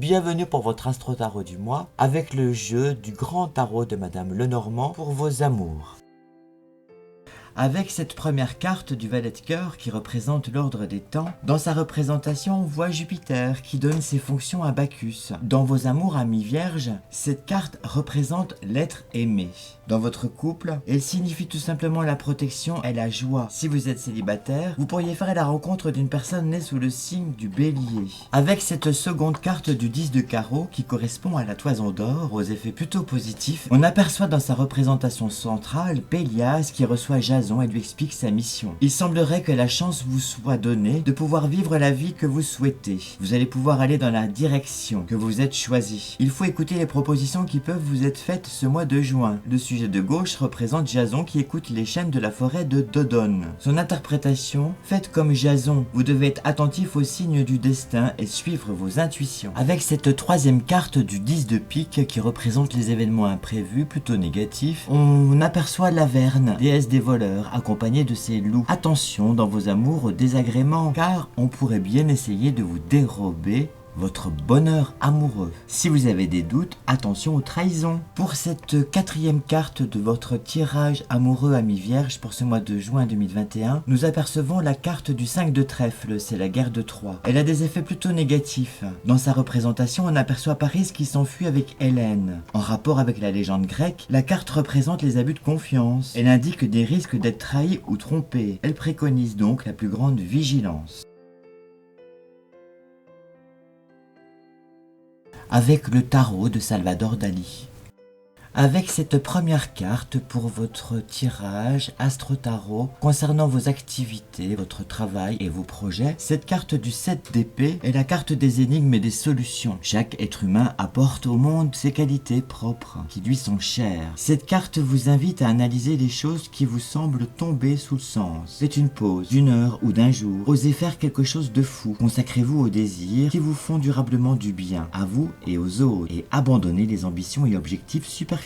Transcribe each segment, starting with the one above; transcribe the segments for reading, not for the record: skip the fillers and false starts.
Bienvenue pour votre Astro Tarot du mois avec le jeu du grand tarot de Madame Lenormand pour vos amours. Avec cette première carte du valet de cœur qui représente l'ordre des temps, dans sa représentation on voit Jupiter qui donne ses fonctions à Bacchus. Dans vos amours amis vierges, cette carte représente l'être aimé. Dans votre couple, elle signifie tout simplement la protection et la joie. Si vous êtes célibataire, vous pourriez faire la rencontre d'une personne née sous le signe du bélier. Avec cette seconde carte du 10 de carreau qui correspond à la toison d'or, aux effets plutôt positifs, on aperçoit dans sa représentation centrale Pélias qui reçoit Jason et lui explique sa mission. Il semblerait que la chance vous soit donnée de pouvoir vivre la vie que vous souhaitez. Vous allez pouvoir aller dans la direction que vous êtes choisi. Il faut écouter les propositions qui peuvent vous être faites ce mois de juin. Le sujet de gauche représente Jason qui écoute les chênes de la forêt de Dodon. Son interprétation, faites comme Jason. Vous devez être attentif aux signes du destin et suivre vos intuitions. Avec cette troisième carte du 10 de pique qui représente les événements imprévus, plutôt négatifs, on aperçoit l'Averne, déesse des voleurs, accompagnée de ses loups. Attention dans vos amours aux désagréments, car on pourrait bien essayer de vous dérober votre bonheur amoureux. Si vous avez des doutes, attention aux trahisons. Pour cette quatrième carte de votre tirage amoureux ami vierge pour ce mois de juin 2021, nous apercevons la carte du 5 de trèfle, c'est la guerre de Troie. Elle a des effets plutôt négatifs. Dans sa représentation, on aperçoit Paris qui s'enfuit avec Hélène. En rapport avec la légende grecque, la carte représente les abus de confiance. Elle indique des risques d'être trahi ou trompé. Elle préconise donc la plus grande vigilance. Avec le tarot de Salvador Dali. Avec cette première carte pour votre tirage Astro Tarot concernant vos activités, votre travail et vos projets, cette carte du 7 d'épée est la carte des énigmes et des solutions. Chaque être humain apporte au monde ses qualités propres qui lui sont chères. Cette carte vous invite à analyser les choses qui vous semblent tomber sous le sens. Faites une pause d'une heure ou d'un jour. Osez faire quelque chose de fou. Consacrez-vous aux désirs qui vous font durablement du bien à vous et aux autres et abandonnez les ambitions et objectifs superficiels.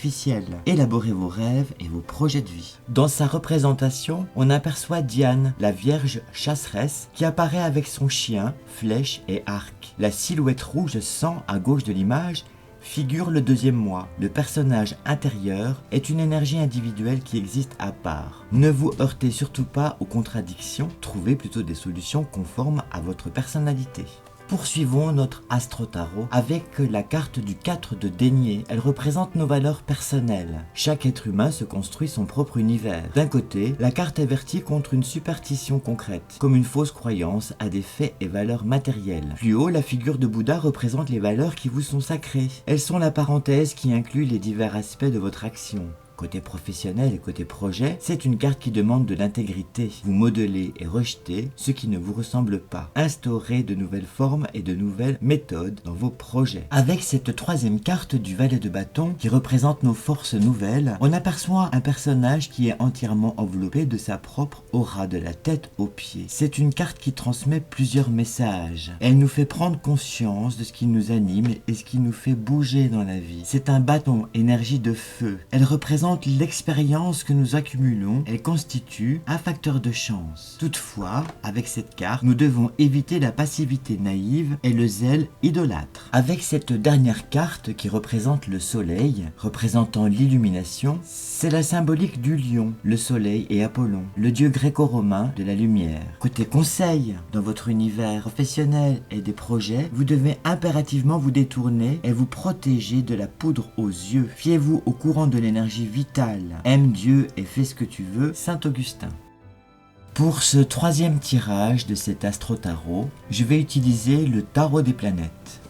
Élaborez vos rêves et vos projets de vie. Dans sa représentation, on aperçoit Diane, la vierge chasseresse, qui apparaît avec son chien, flèche et arc. La silhouette rouge sang à gauche de l'image figure le deuxième mois. Le personnage intérieur est une énergie individuelle qui existe à part. Ne vous heurtez surtout pas aux contradictions, trouvez plutôt des solutions conformes à votre personnalité. Poursuivons notre Astro Tarot avec la carte du 4 de denier. Elle représente nos valeurs personnelles. Chaque être humain se construit son propre univers. D'un côté, la carte avertit contre une superstition concrète, comme une fausse croyance à des faits et valeurs matérielles. Plus haut, la figure de Bouddha représente les valeurs qui vous sont sacrées. Elles sont la parenthèse qui inclut les divers aspects de votre action. Côté professionnel et côté projet, c'est une carte qui demande de l'intégrité. Vous modelez et rejetez ce qui ne vous ressemble pas. Instaurez de nouvelles formes et de nouvelles méthodes dans vos projets. Avec cette troisième carte du valet de bâton qui représente nos forces nouvelles, on aperçoit un personnage qui est entièrement enveloppé de sa propre aura de la tête aux pieds. C'est une carte qui transmet plusieurs messages. Elle nous fait prendre conscience de ce qui nous anime et ce qui nous fait bouger dans la vie. C'est un bâton énergie de feu. Elle représente l'expérience que nous accumulons, elle constitue un facteur de chance. Toutefois, avec cette carte, nous devons éviter la passivité naïve et le zèle idolâtre. Avec cette dernière carte qui représente le soleil, représentant l'illumination, c'est la symbolique du lion, le soleil et Apollon, le dieu gréco-romain de la lumière. Côté conseil, dans votre univers professionnel et des projets, vous devez impérativement vous détourner et vous protéger de la poudre aux yeux. Fiez-vous au courant de l'énergie vitale. Aime Dieu et fais ce que tu veux, Saint Augustin. Pour ce troisième tirage de cet Astro Tarot, je vais utiliser le tarot des planètes.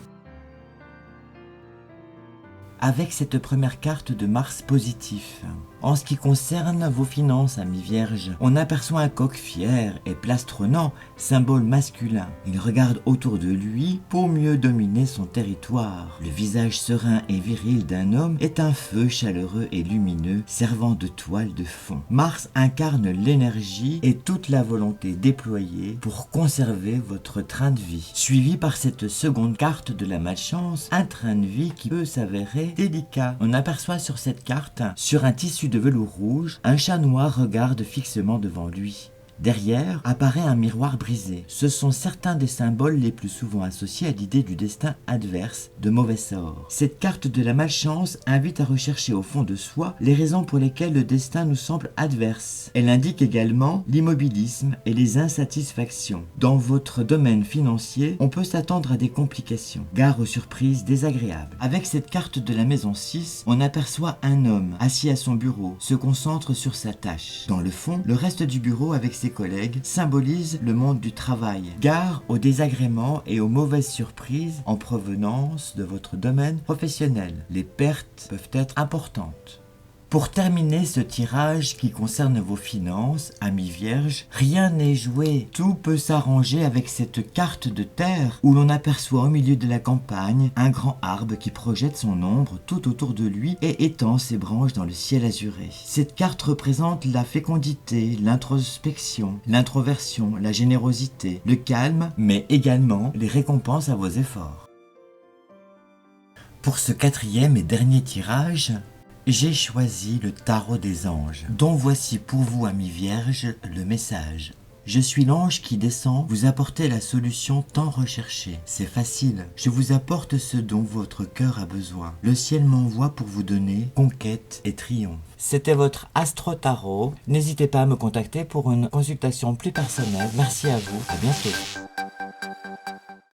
Avec cette première carte de Mars positif. En ce qui concerne vos finances, amis vierges, on aperçoit un coq fier et plastronnant, symbole masculin. Il regarde autour de lui pour mieux dominer son territoire. Le visage serein et viril d'un homme est un feu chaleureux et lumineux, servant de toile de fond. Mars incarne l'énergie et toute la volonté déployée pour conserver votre train de vie. Suivi par cette seconde carte de la malchance, un train de vie qui peut s'avérer délicat. On aperçoit sur cette carte, sur un tissu de velours rouge, un chat noir regarde fixement devant lui. Derrière apparaît un miroir brisé. Ce sont certains des symboles les plus souvent associés à l'idée du destin adverse, de mauvais sort. Cette carte de la malchance invite à rechercher au fond de soi les raisons pour lesquelles le destin nous semble adverse. Elle indique également l'immobilisme et les insatisfactions. Dans votre domaine financier, on peut s'attendre à des complications. Gare aux surprises désagréables. Avec cette carte de la maison 6, on aperçoit un homme assis à son bureau, se concentre sur sa tâche. Dans le fond, le reste du bureau avec ses collègues symbolise le monde du travail. Gare aux désagréments et aux mauvaises surprises en provenance de votre domaine professionnel. Les pertes peuvent être importantes. Pour terminer ce tirage qui concerne vos finances, amis vierges, rien n'est joué. Tout peut s'arranger avec cette carte de terre où l'on aperçoit au milieu de la campagne un grand arbre qui projette son ombre tout autour de lui et étend ses branches dans le ciel azuré. Cette carte représente la fécondité, l'introspection, l'introversion, la générosité, le calme, mais également les récompenses à vos efforts. Pour ce quatrième et dernier tirage, j'ai choisi le tarot des anges, dont voici pour vous, amis vierges, le message. Je suis l'ange qui descend vous apporter la solution tant recherchée. C'est facile, je vous apporte ce dont votre cœur a besoin. Le ciel m'envoie pour vous donner conquête et triomphe. C'était votre Astro Tarot. N'hésitez pas à me contacter pour une consultation plus personnelle. Merci à vous, à bientôt.